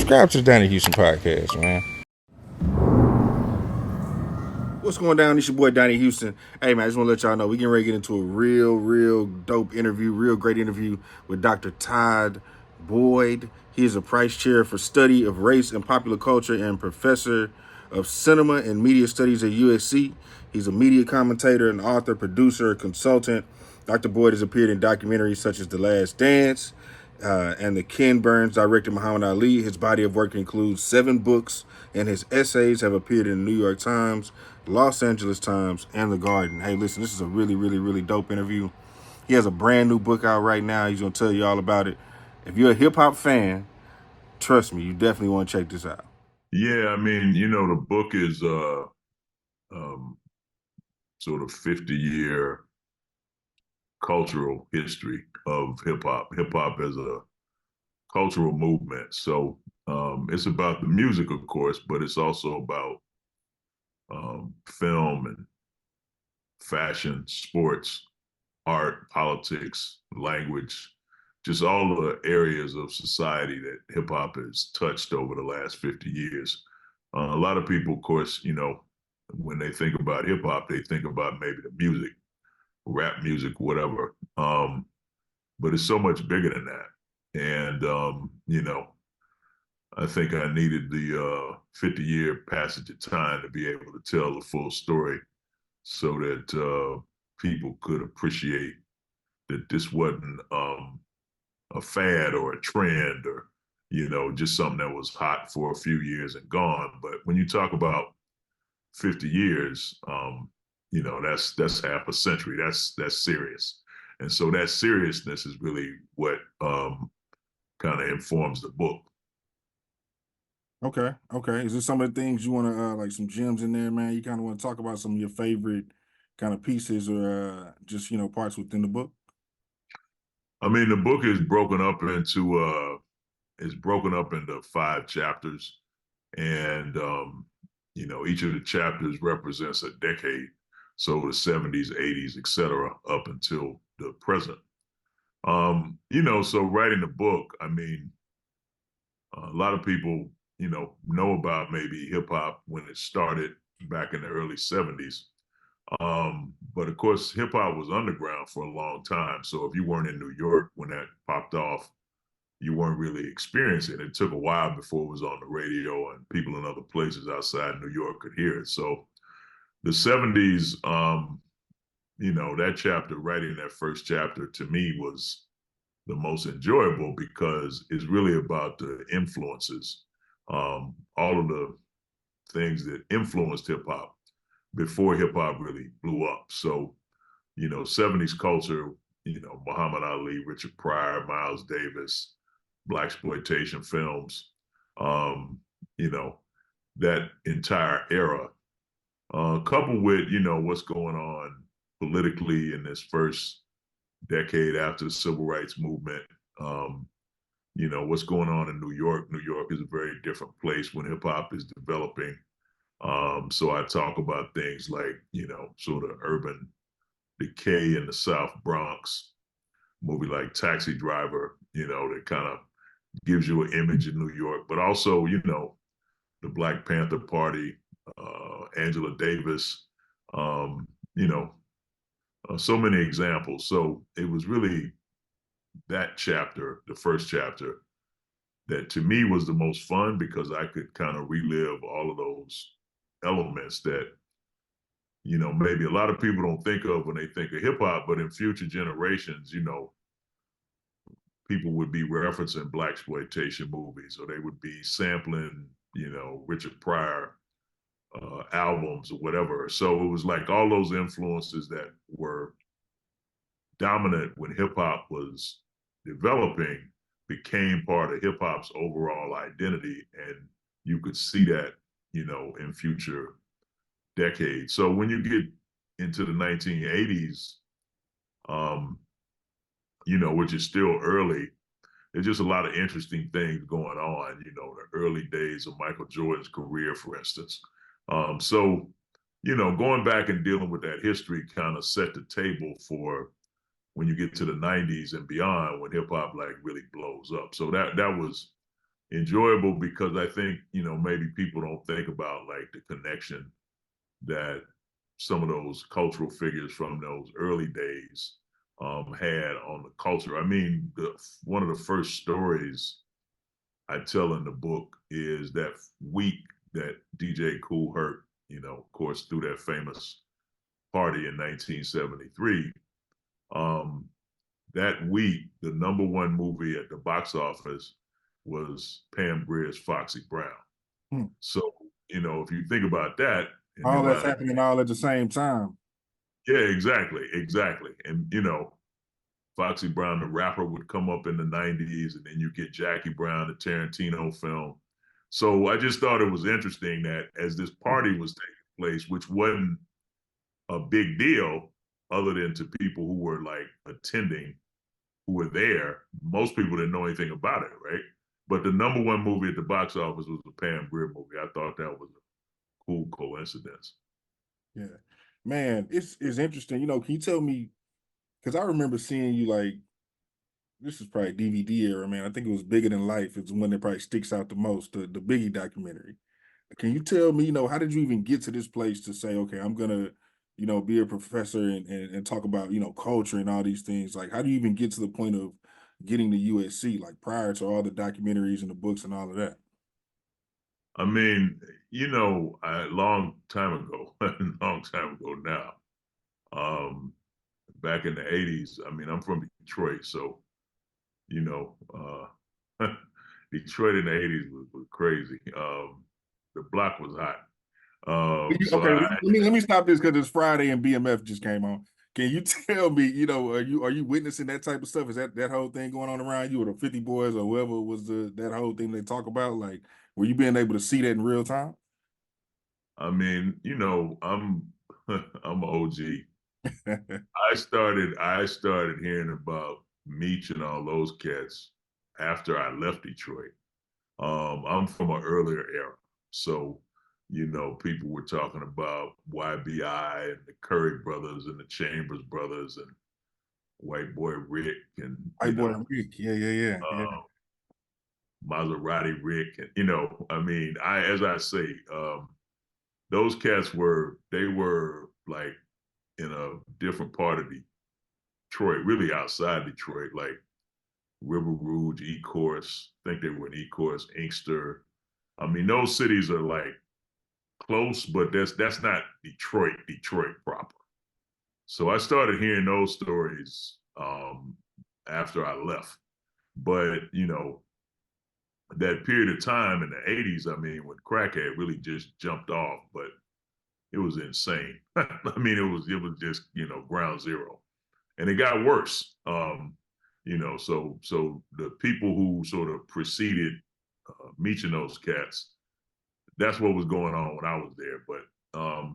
subscribe to the Donnie Houston podcast, man. What's going down? It's your boy Donnie Houston. Hey man, I just want to let y'all know we getting ready to get into a real dope interview, real great interview with Dr. Todd Boyd. He is a Price Chair for Study of Race and Popular Culture and Professor of Cinema and Media Studies at USC. He's a media commentator, an author, producer, consultant. Dr. Boyd has appeared in documentaries such as The Last Dance and the Ken Burns directed Muhammad Ali. His body of work includes 7 books, and his essays have appeared in the New York Times, Los Angeles Times, and The Guardian. Hey, listen, this is a really dope interview. He has a brand new book out right now. He's going to tell you all about it. If you're a hip-hop fan, trust me, you definitely want to check this out. Yeah, I mean, the book is um, sort of 50-year cultural history of hip hop. Hip hop as a cultural movement. So it's about the music, of course, but it's also about film and fashion, sports, art, politics, language, just all the areas of society that hip hop has touched over the last 50 years. A lot of people, of course, when they think about hip hop, they think about maybe the music, rap music, whatever. But it's so much bigger than that. And, I think I needed the 50-year passage of time to be able to tell the full story so that people could appreciate that this wasn't a fad or a trend or, just something that was hot for a few years and gone. But when you talk about 50 years, that's half a century. That's serious. And so that seriousness is really what kind of informs the book. Okay. Is there some of the things you want to, like some gems in there, man? You kind of want to talk about some of your favorite kind of pieces or just, parts within the book? I mean, the book is broken up into 5 chapters, and each of the chapters represents a decade. So the 70s, 80s, etc., up until the present. So writing the book, I mean, a lot of people, know about maybe hip hop when it started back in the early 70s. But of course, hip hop was underground for a long time. So if you weren't in New York when that popped off, you weren't really experiencing it. It took a while before it was on the radio and people in other places outside New York could hear it. So the 70s, that chapter, writing that first chapter to me was the most enjoyable because it's really about the influences, all of the things that influenced hip hop before hip hop really blew up. So, 70s culture, Muhammad Ali, Richard Pryor, Miles Davis, blaxploitation films, um, you know, that entire era, coupled with, what's going on politically in this first decade after the civil rights movement. Um, what's going on in New York. New York is a very different place when hip hop is developing. So I talk about things like, sort of urban decay in the South Bronx, movie like Taxi Driver, that kind of gives you an image in New York, but also, the Black Panther Party, Angela Davis, um, you know, so many examples. So it was really that chapter, the first chapter, that to me was the most fun because I could kind of relive all of those elements that, maybe a lot of people don't think of when they think of hip hop, but in future generations, people would be referencing blaxploitation movies or they would be sampling, Richard Pryor albums or whatever. So it was like all those influences that were dominant when hip hop was developing became part of hip hop's overall identity. And you could see that, in future decades. So when you get into the 1980s, um, which is still early, there's just a lot of interesting things going on, the early days of Michael Jordan's career, for instance. So, going back and dealing with that history kind of set the table for when you get to the 90s and beyond when hip hop like really blows up. So that was enjoyable because I think, maybe people don't think about like the connection that some of those cultural figures from those early days had on the culture. I mean, one of the first stories I tell in the book is that week that DJ Kool Herc, of course, threw that famous party in 1973. Um, that week, the number one movie at the box office was Pam Grier's Foxy Brown. Hmm. So, if you think about that, and All then that's by the happening all at the same time. yeah, exactly. And Foxy Brown, the rapper, would come up in the 90s, and then you get Jackie Brown, the Tarantino film. So I just thought it was interesting that as this party was taking place, which wasn't a big deal other than to people who were like attending, who were there, most people didn't know anything about it, right? But the number one movie at the box office was the Pam Grier movie. I thought that was a cool coincidence. Yeah, man, it's interesting. Can you tell me? Because I remember seeing you like this is probably DVD era, man. I think it was Bigger Than Life. It's the one that probably sticks out the most, the Biggie documentary. Can you tell me, how did you even get to this place to say, okay, I'm gonna, be a professor and talk about, culture and all these things? Like, how do you even get to the point of getting to USC, like prior to all the documentaries and the books and all of that? I mean, a long time ago, long time ago now, back in the 80s, I mean, I'm from Detroit, so, you know, Detroit in the 80s was crazy. The block was hot. So Okay, I, let me stop this because it's Friday and BMF just came on. Can you tell me, are you witnessing that type of stuff? Is that whole thing going on around you, or the 50 Boys, or whoever was that whole thing they talk about? Like, were you being able to see that in real time? I mean, I'm an OG. I started hearing about Meech and all those cats after I left Detroit. I'm from an earlier era. So, people were talking about YBI and the Curry brothers and the Chambers brothers and White Boy Rick and, White boy Rick, yeah. Maserati Rick. And, I mean, as I say, those cats they were like in a different part of Detroit, really outside Detroit, like River Rouge, Ecorse. I think they were in Ecorse, Inkster. I mean, those cities are like close, but that's not Detroit proper. So I started hearing those stories after I left. But that period of time in the 80s, I mean, when crack had really just jumped off, but it was insane. I mean, it was just ground zero, and it got worse. So the people who sort of preceded Meeching those cats, that's what was going on when I was there. But I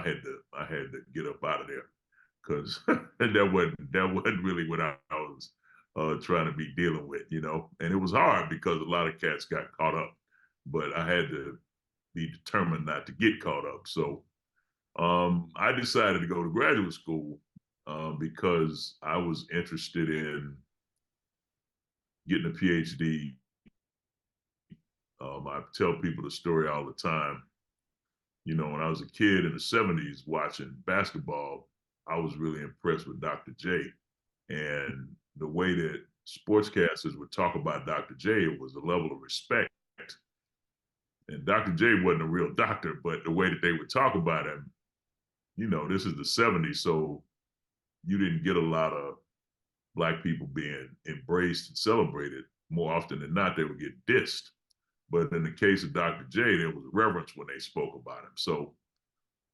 had to get up out of there because that wasn't really what I was trying to be dealing with, and it was hard because a lot of cats got caught up, but I had to be determined not to get caught up. So I decided to go to graduate school because I was interested in getting a PhD. I tell people the story all the time. When I was a kid in the 70s watching basketball, I was really impressed with Dr. J. And the way that sportscasters would talk about Dr. J, it was a level of respect. And Dr. J wasn't a real doctor, but the way that they would talk about him, this is the 70s, so you didn't get a lot of Black people being embraced and celebrated. More often than not, they would get dissed. But in the case of Dr. J, there was reverence when they spoke about him. So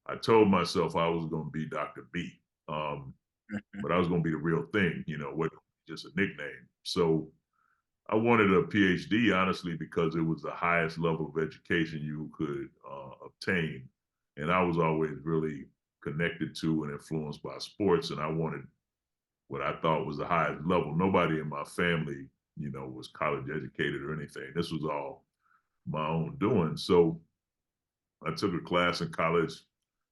I told myself I was going to be Dr. B, but I was going to be the real thing, wasn't just a nickname. So I wanted a PhD, honestly, because it was the highest level of education you could obtain. And I was always really connected to and influenced by sports. And I wanted what I thought was the highest level. Nobody in my family, was college educated or anything. This was all my own doing. So I took a class in college,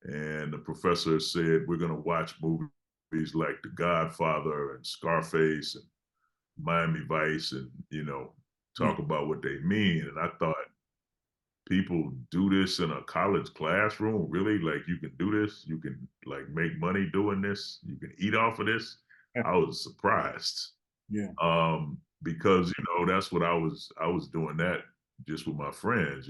and the professor said, we're going to watch movies like The Godfather and Scarface and Miami Vice and, talk about what they mean. And I thought, people do this in a college classroom? Really? Like, you can do this? You can like make money doing this? You can eat off of this? I was surprised. Yeah. Because that's what I was doing that just with my friends,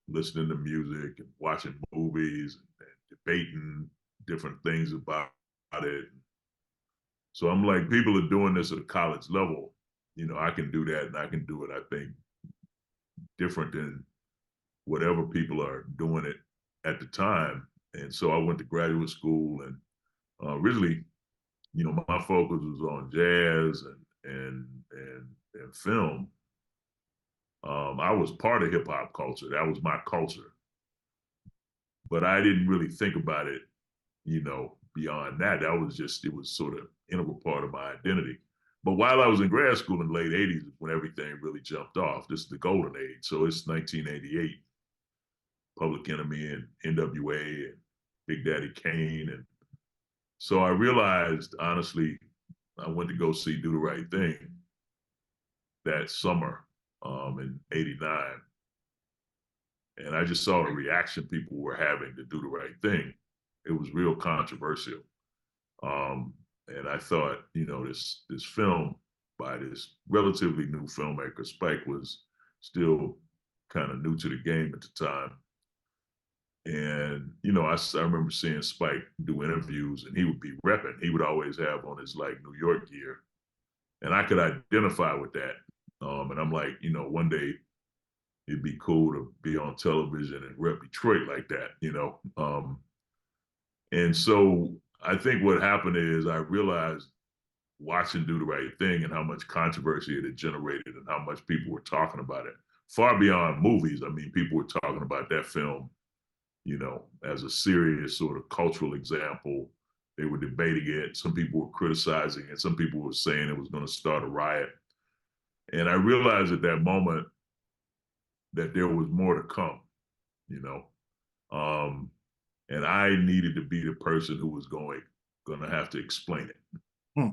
listening to music and watching movies and debating different things about it. So I'm like, people are doing this at a college level. I can do that, and I can do it, I think, different than whatever people are doing it at the time. And so I went to graduate school, and originally, my focus was on jazz and film. I was part of hip hop culture. That was my culture, but I didn't really think about it, beyond that. It was sort of integral part of my identity. But while I was in grad school in the late 80s, when everything really jumped off. This is the golden age. So it's 1988, Public Enemy and NWA and Big Daddy Kane. And so I realized, honestly, I went to go see Do the Right Thing that summer in '89. And I just saw the reaction people were having to Do the Right Thing. It was real controversial. Um, and I thought, this film by this relatively new filmmaker, Spike was still kind of new to the game at the time. And, I remember seeing Spike do interviews, and he would be repping. He would always have on his like New York gear. And I could identify with that. And I'm like, one day it'd be cool to be on television and rep Detroit like that. And so I think what happened is I realized, watching Do the Right Thing, and how much controversy it had generated and how much people were talking about it. Far beyond movies. I mean, people were talking about that film, as a serious sort of cultural example. They were debating it. Some people were criticizing it. Some people were saying it was going to start a riot. And I realized at that moment that there was more to come, you know. Um, and I needed to be the person who was going to have to explain it. Hmm.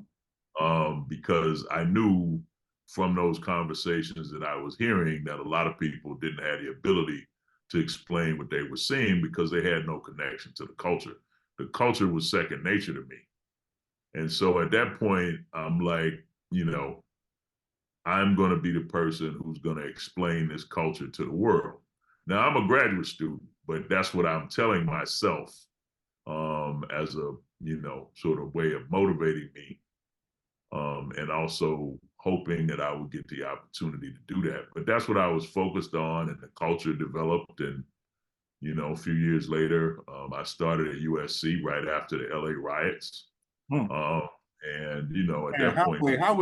Because I knew from those conversations that I was hearing that a lot of people didn't have the ability to explain what they were seeing because they had no connection to the culture. The culture was second nature to me. And so at that point, I'm like, I'm going to be the person who's going to explain this culture to the world. Now, I'm a graduate student, but that's what I'm telling myself as a, sort of way of motivating me, and also hoping that I would get the opportunity to do that. But that's what I was focused on, and the culture developed. And, a few years later, I started at USC right after the LA riots. Hmm. And, at Man, that point, how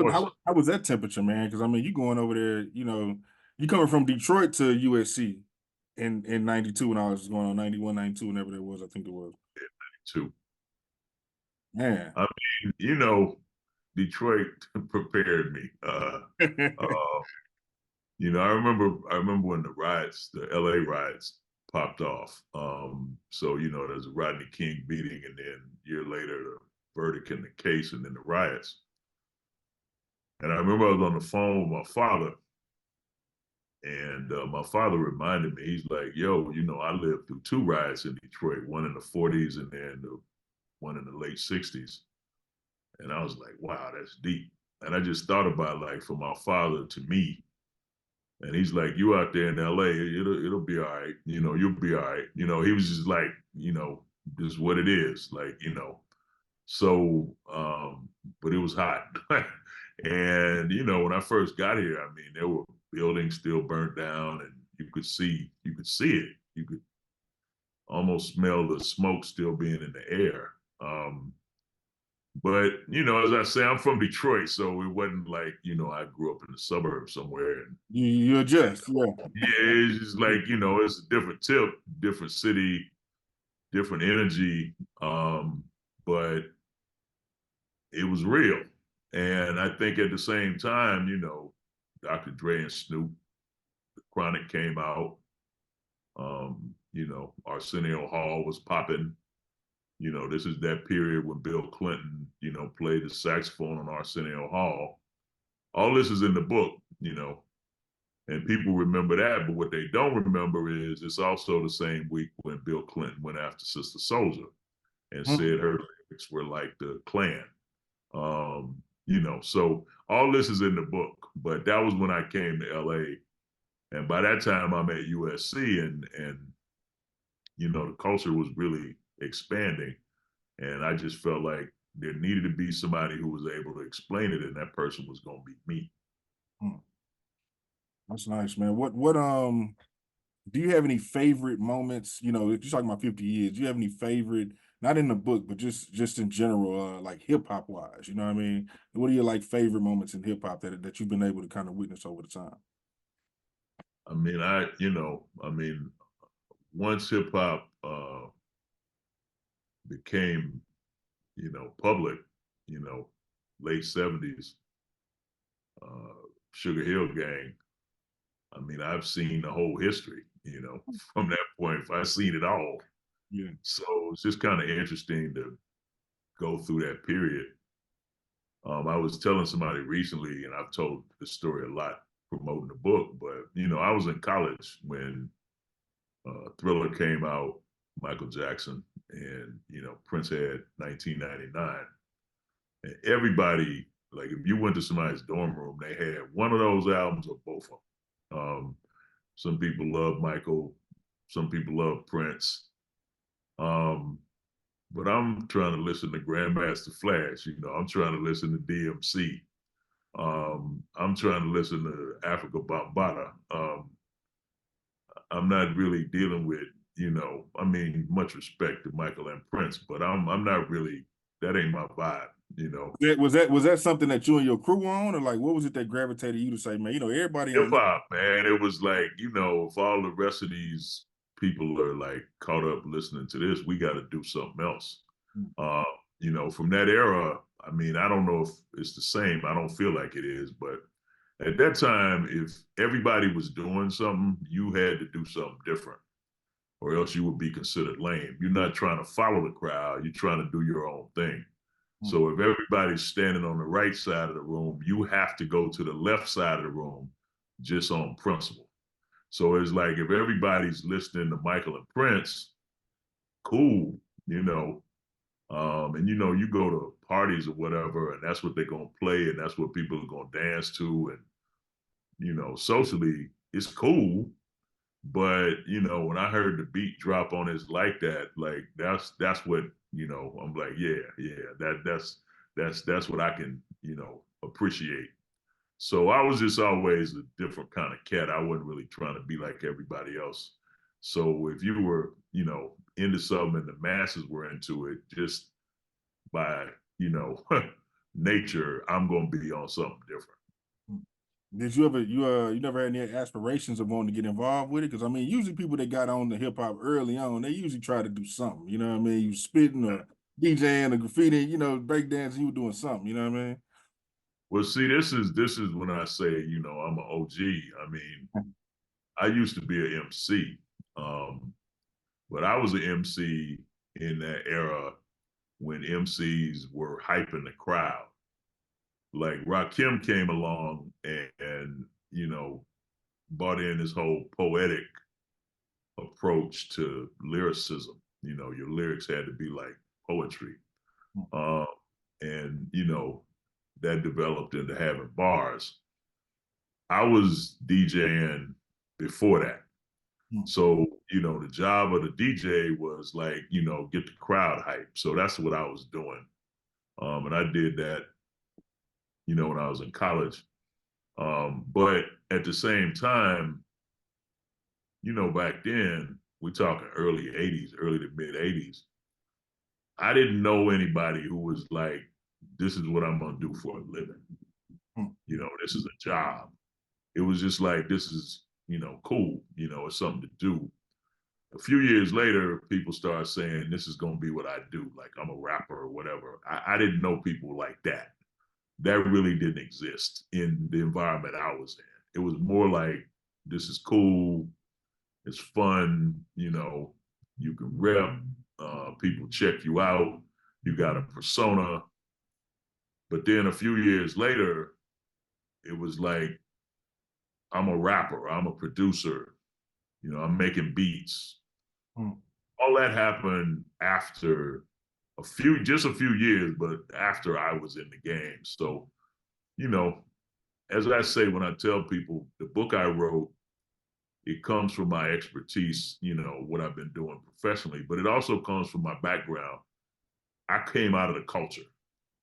was that temperature, man? Because I mean, you going over there, you coming from Detroit to USC in '92 when I was going on 91, 92, whenever that was, I think it was. too. Man. I mean, Detroit prepared me. I remember when the LA riots popped off. So, there's a Rodney King beating, and then a year later, the verdict in the case, and then the riots. And I remember I was on the phone with my father, and my father reminded me, he's like, yo, I lived through two riots in Detroit, one in the '40s and then one in the late '60s. And I was like, wow, that's deep. And I just thought about, like, from my father to me. And he's like, you out there in LA, it'll be all right. You'll be all right. He was just like, just what it is. Like, so, but it was hot. And, when I first got here, I mean, there were buildings still burnt down, and you could see it. You could almost smell the smoke still being in the air. But, as I say, I'm from Detroit, so it wasn't like, I grew up in the suburbs somewhere. And You adjust, yeah. yeah, it's just like, it's a different tip, different city, different energy. But it was real. And I think at the same time, Dr. Dre and Snoop, the Chronic came out. Arsenio Hall was popping. This is that period when Bill Clinton, played the saxophone on Arsenio Hall. All this is in the book. And people remember that, but what they don't remember is it's also the same week when Bill Clinton went after Sister Soldier and Hmm. said her lyrics were like the Klan. So all this is in the book, but that was when I came to LA. And by that time I'm at USC, and the culture was really expanding. And I just felt like there needed to be somebody who was able to explain it, and that person was going to be me. Hmm. That's nice, man. What do you have any favorite moments? You know, you're talking about 50 years. Do you have any favorite, not in the book, but just in general, like hip hop wise? You know what I mean? What are your like favorite moments in hip hop that you've been able to kind of witness over the time? Once hip hop became, public, you know, late 70s, Sugar Hill Gang, I've seen the whole history, from that point. I've seen it all. Yeah. So it's just kind of interesting to go through that period. I was telling somebody recently, and I've told the story a lot promoting the book, but, I was in college when Thriller came out, Michael Jackson, and, Prince had 1999. And everybody, like if you went to somebody's dorm room, they had one of those albums or both of them. Some people love Michael, some people love Prince. Um, but I'm trying to listen to Grandmaster Flash. I'm trying to listen to DMC. I'm trying to listen to Africa Bambaataa. I'm not really dealing with, much respect to Michael and Prince, but I'm not really, that ain't my vibe. Was that something that you and your crew on, or like what was it that gravitated you to say, man, everybody Hip ain't hop, man. It was like, if all the rest of these people are like caught up listening to this, we got to do something else. Uh, from that era, I don't know if it's the same. I don't feel like it is, but at that time, if everybody was doing something, you had to do something different, or else you would be considered lame. You're not trying to follow the crowd, you're trying to do your own thing. So if everybody's standing on the right side of the room, you have to go to the left side of the room just on principle. So it's like if everybody's listening to Michael and Prince, cool, you know. And you go to parties or whatever, and that's what they're gonna play, and that's what people are gonna dance to, and socially, it's cool. But when I heard the beat drop on It's Like That, like that's what I'm like, yeah, that's what I can appreciate. So I was just always a different kind of cat. I wasn't really trying to be like everybody else. So if you were into something and the masses were into it, just by nature, I'm gonna be on something different. Did you ever you never had any aspirations of wanting to get involved with it? Because I mean, usually people that got on the hip hop early on, they usually try to do something. You know what I mean? You spitting or DJing or graffiti, breakdancing, you were doing something. You know what I mean? Well, see, this is when I say, I'm an OG. I used to be an MC, um, but I was an MC in that era when MCs were hyping the crowd. Like Rakim came along and brought in this whole poetic approach to lyricism. Your lyrics had to be like poetry. Um, and that developed into having bars. I was DJing before that. So, the job of the DJ was like, get the crowd hype. So that's what I was doing. And I did that, when I was in college. But at the same time, back then, we talking early 80s, early to mid 80s. I didn't know anybody who was like, this is what I'm going to do for a living. This is a job. It was just like, this is, cool. It's something to do. A few years later, people start saying, this is going to be what I do. Like, I'm a rapper or whatever. I didn't know people like that. That really didn't exist in the environment I was in. It was more like, this is cool. It's fun. You can rep. People check you out. You got a persona. But then a few years later, it was like I'm a rapper, I'm a producer, I'm making beats. Hmm. All that happened after just a few years, but after I was in the game. So, you know, as I say when I tell people, the book I wrote, it comes from my expertise, what I've been doing professionally, but it also comes from my background. I came out of the culture.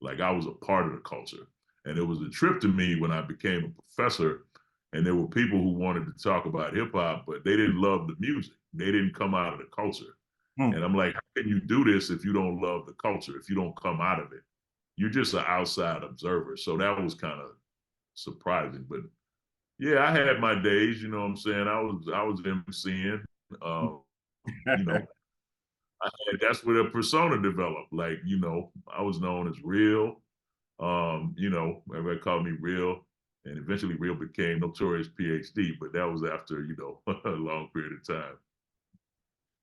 Like I was a part of the culture. And it was a trip to me when I became a professor and there were people who wanted to talk about hip hop, but they didn't love the music. They didn't come out of the culture. Hmm. And I'm like, how can you do this if you don't love the culture, if you don't come out of it? You're just an outside observer. So that was kind of surprising. But yeah, I had my days, you know what I'm saying? I was MCing. Um, you know, that's where the persona developed. Like, I was known as Real. Everybody called me Real, and eventually Real became Notorious PhD. But that was after a long period of time.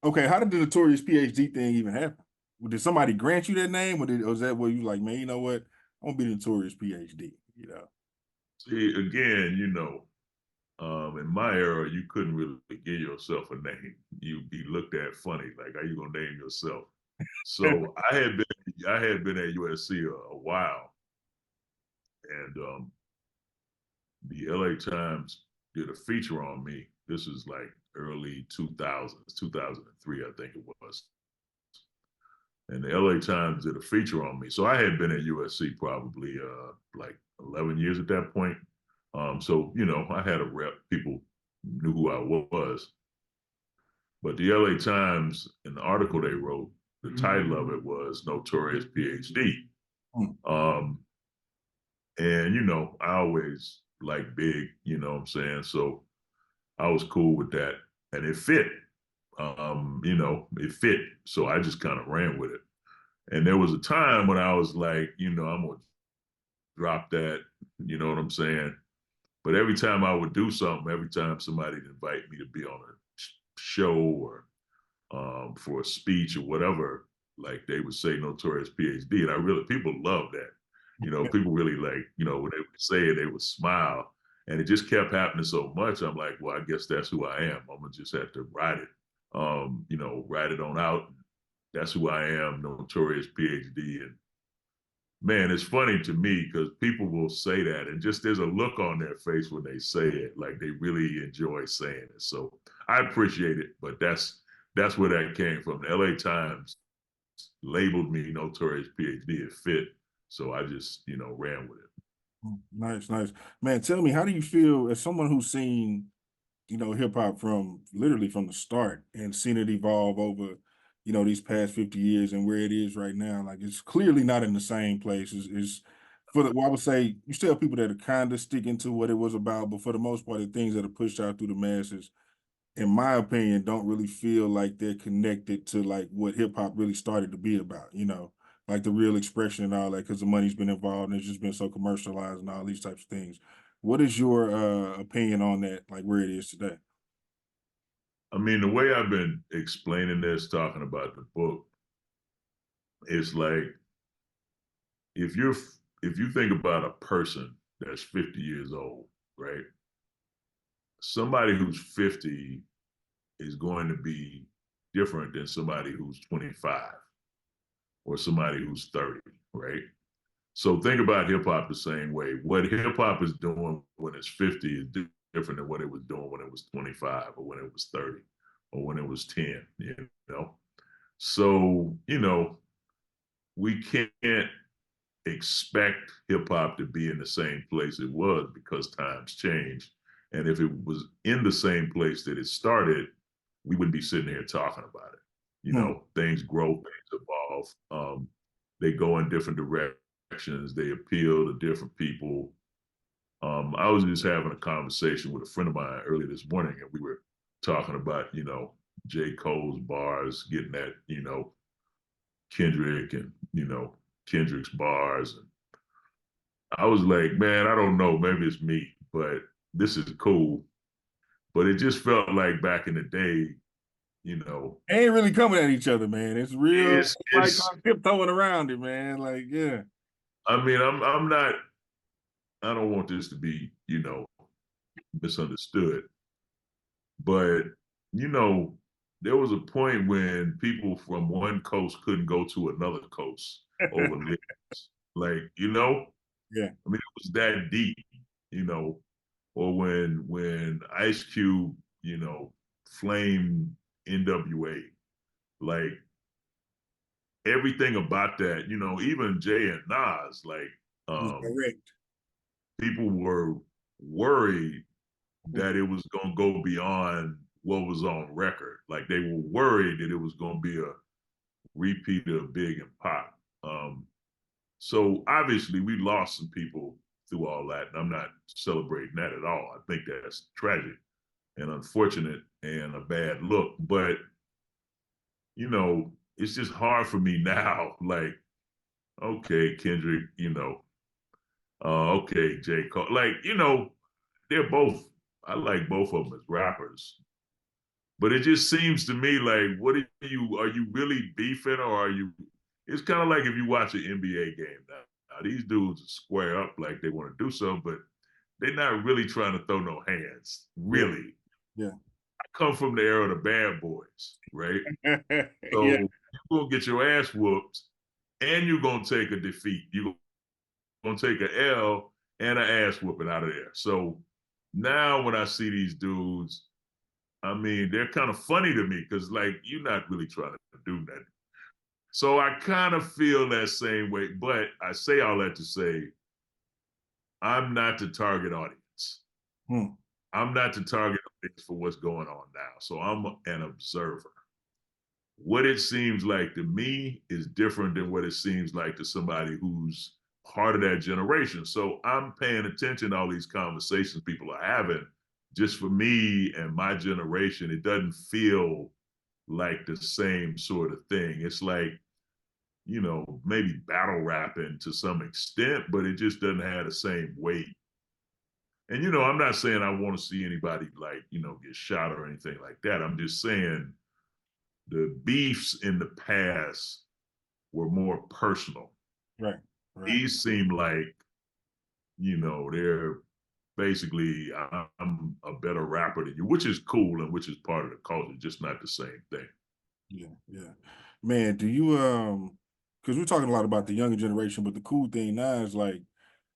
Okay, how did the Notorious PhD thing even happen? Did somebody grant you that name, or was that where you like, man, you know what? I'm gonna be the Notorious PhD, you know? See, again, in my era, you couldn't really give yourself a name. You'd be looked at funny, like how you gonna name yourself? So I had been at USC a while, and the LA Times did a feature on me. This is like early 2000s, 2003, I think it was. And the LA Times did a feature on me. So I had been at USC probably like 11 years at that point. So, I had a rep. People knew who I was. But the LA Times, in the article they wrote, the title of it was Notorious PhD. Hmm. Um, and, I always like big, you know what I'm saying? So I was cool with that. And it fit. It fit. So I just kind of ran with it. And there was a time when I was like, I'm going to drop that, you know what I'm saying? But every time I would do something, every time somebody would invite me to be on a show or for a speech or whatever, like they would say Notorious PhD. And people love that. People really like, when they would say it, they would smile. And it just kept happening so much. I'm like, well, I guess that's who I am. I'm going to just have to ride it, ride it on out. That's who I am, Notorious PhD. And man, it's funny to me because people will say that and just there's a look on their face when they say it, like they really enjoy saying it. So I appreciate it, but that's where that came from. The LA Times labeled me Notorious PhD. It fit. So I just, ran with it. Nice, nice. Man, tell me, how do you feel as someone who's seen, hip hop from literally from the start and seen it evolve over, these past 50 years and where it is right now? Like it's clearly not in the same place. Is for the, well, I would say you still have people that are kind of sticking to what it was about, but for the most part, the things that are pushed out through the masses, in my opinion, don't really feel like they're connected to like what hip hop really started to be about, like the real expression and all that, because the money's been involved and it's just been so commercialized and all these types of things. What is your opinion on that, like where it is today? I mean, the way I've been explaining this, talking about the book, is like if you're if you think about a person that's 50 years old, right? Somebody who's 50 is going to be different than somebody who's 25 or somebody who's 30, right? So think about hip hop the same way. What hip hop is doing when it's 50 is different than what it was doing when it was 25 or when it was 30 or when it was 10, you know? So, we can't expect hip hop to be in the same place it was because times change. And if it was in the same place that it started, we wouldn't be sitting here talking about it. Hmm. Things grow, things evolve. They go in different directions. They appeal to different people. I was just having a conversation with a friend of mine earlier this morning, and we were talking about, J. Cole's bars, getting at, Kendrick and, Kendrick's bars. And I was like, man, I don't know. Maybe it's me, but this is cool. But it just felt like back in the day, you know, Ain't really coming at each other, man. It's real, like it's tiptoeing around it, man. Like, yeah. I mean, I'm not I don't want this to be, misunderstood. But, you know, there was a point when people from one coast couldn't go to another coast over lyrics. Like, Yeah. I mean, it was that deep, you know, or when Ice Cube, flamed NWA, like everything about that, even Jay and Nas, like Was um, direct. people were worried that it was going to go beyond what was on record. Like they were worried that it was going to be a repeat of Big and Pop. So obviously we lost some people through all that, and I'm not celebrating that at all. I think that's tragic and unfortunate and a bad look. But it's just hard for me now. Like, okay, Kendrick, okay, J. Cole, like, they're both. I like both of them as rappers. But it just seems to me like, are you really beefing or are you? It's kind of like if you watch an NBA game now. Now these dudes square up like they want to do something, but they're not really trying to throw no hands. Yeah. Really, Yeah. I come from the era of the bad boys, right? So Yeah. you're gonna get your ass whooped, and you're gonna take a defeat. You're gonna take an L and an ass whooping out of there. So now when I see these dudes, I mean, they're kind of funny to me because, like, you're not really trying to do that. So I kind of feel that same way. But I say all that to say, I'm not the target audience. Hmm. I'm not the target audience for what's going on now. So I'm an observer. What it seems like to me is different than what it seems like to somebody who's part of that generation. So I'm paying attention to all these conversations people are having. Just for me and my generation, it doesn't feel like the same sort of thing. It's like, maybe battle rapping to some extent, but it just doesn't have the same weight. And, I'm not saying I want to see anybody like, get shot or anything like that. I'm just saying the beefs in the past were more personal. Right. Right. These seem like, they're basically, I'm a better rapper than you, which is cool and which is part of the culture, just not the same thing. Yeah. Yeah. Man, do you because we're talking a lot about the younger generation, but the cool thing now is like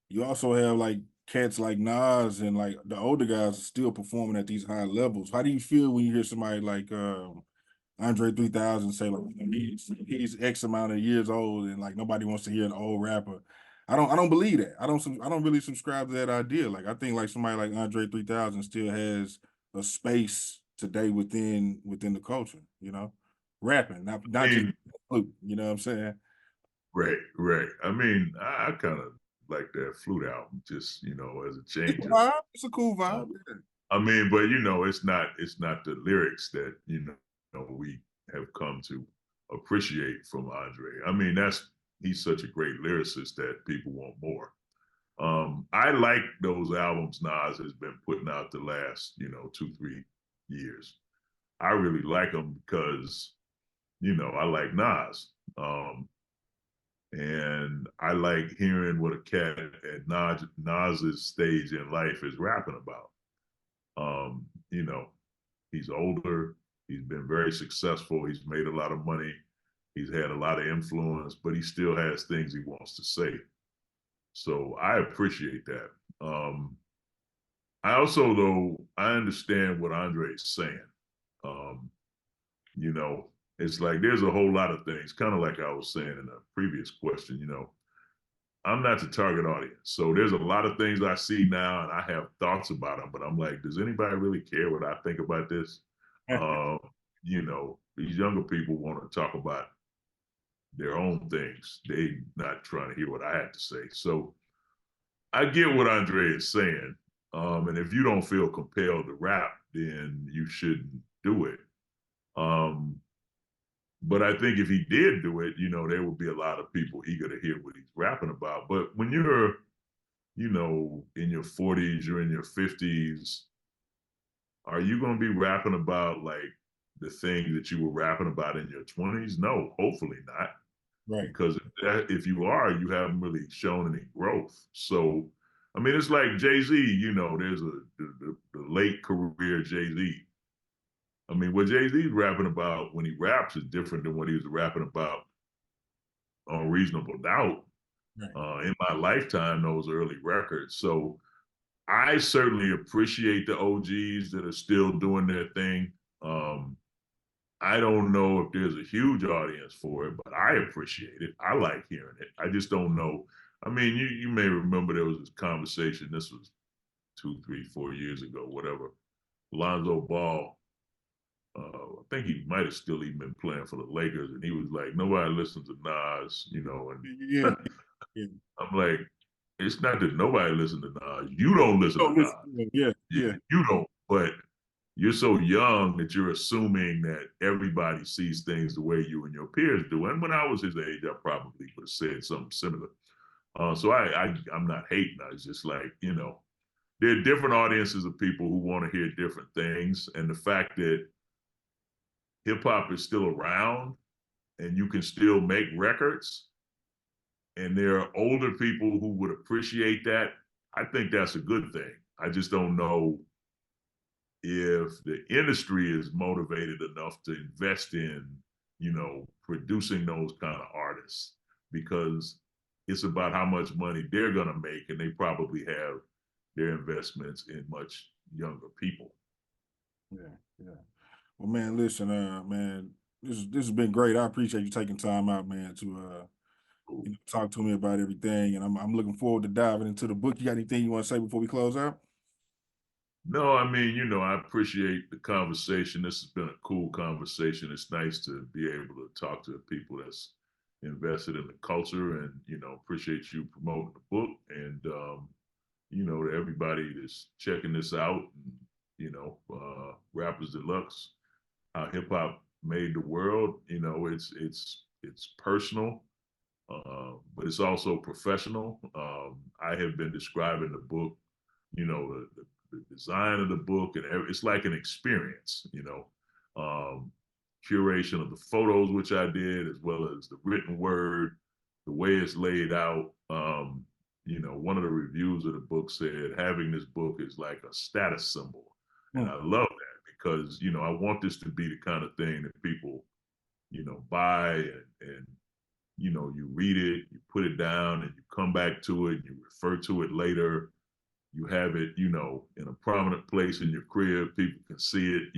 you also have like cats like Nas and like the older guys still performing at these high levels. How do you feel when you hear somebody like Andre 3000 say like he's X amount of years old and like nobody wants to hear an old rapper? I don't believe that. I don't really subscribe to that idea. Like I think like somebody like Andre 3000 still has a space today within the culture, rapping, not I just mean, flute, you know what I'm saying? right, right. I mean, I kind of like that flute album, just as a It's a change up. vibe. It's a cool Um, vibe. I mean, but it's not the lyrics that we have come to appreciate from Andre. I mean, he's such a great lyricist that people want more. I like those albums Nas has been putting out the last 2-3 years. I really like them because I like Nas. And I like hearing what a cat at Nas's stage in life is rapping about. Um, you know, he's older, he's been very successful, he's made a lot of money, he's had a lot of influence, but he still has things he wants to say. So I appreciate that. I also, though, I understand what Andre is saying. Um, you know, it's like there's a whole lot of things, kind of like I was saying in a previous question, I'm not the target audience. So there's a lot of things I see now and I have thoughts about them, but I'm like, does anybody really care what I think about this? Um, these younger people want to talk about their own things. They not trying to hear what I had to say. So I get what Andre is saying. And if you don't feel compelled to rap, then you shouldn't do it. Um, but I think if he did do it, there would be a lot of people eager to hear what he's rapping about. But when you're in your 40s, you're in your 50s, are you going to be rapping about like the thing that you were rapping about in your 20s? No, hopefully not. Right. Because if you are, you haven't really shown any growth. So, I mean, it's like Jay-Z, there's the late career Jay-Z. I mean, what Jay-Z's rapping about when he raps is different than what he was rapping about on Reasonable Doubt. Right. In my lifetime, those early records. So I certainly appreciate the OGs that are still doing their thing. I don't know if there's a huge audience for it, but I appreciate it. I like hearing it. I just don't know. I mean, you may remember there was this conversation. This was 2, 3, 4 years ago, whatever. Lonzo Ball, I think he might have still even been playing for the Lakers, and he was like, nobody listens to Nas, Yeah. and Yeah. I'm like, it's not that nobody listens to Nas. You don't listen to Don't listen Nas. to him. Yeah. Yeah. You don't. But you're so young that you're assuming that everybody sees things the way you and your peers do. And when I was his age, I probably would have said something similar. So I'm not hating. I was just like, there are different audiences of people who want to hear different things. And the fact that hip hop is still around and you can still make records and there are older people who would appreciate that, I think that's a good thing. I just don't know if the industry is motivated enough to invest in, producing those kind of artists, because it's about how much money they're going to make, and they probably have their investments in much younger people. Yeah. Yeah. Well, man, listen, man, this has been great. I appreciate you taking time out, man, to talk to me about everything, and I'm looking forward to diving into the book. You got anything you want to say before we close out? No, I mean, I appreciate the conversation. This has been a cool conversation. It's nice to be able to talk to people that's invested in the culture, and, appreciate you promoting the book. And, to everybody that's checking this out, and, Rappers Deluxe, how hip hop made the world. It's personal, but it's also professional. I have been describing the book, the design of the book, and it's like an experience. Curation of the photos, which I did, as well as the written word, the way it's laid out. One of the reviews of the book said having this book is like a status symbol. And I love that because, I want this to be the kind of thing that people, buy and you read it, you put it down, and you come back to it, and you refer to it later. You have it, in a prominent place in your crib. People can see it,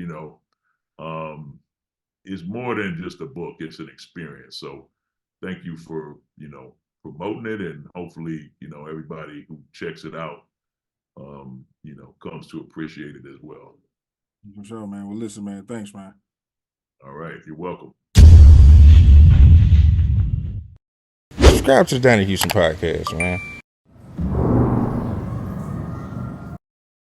It's more than just a book. It's an experience. So thank you for, promoting it. And hopefully, everybody who checks it out, comes to appreciate it as well. For sure, man. Well, listen, man. Thanks, man. All right. You're welcome. Subscribe to the Donnie Houston podcast, man.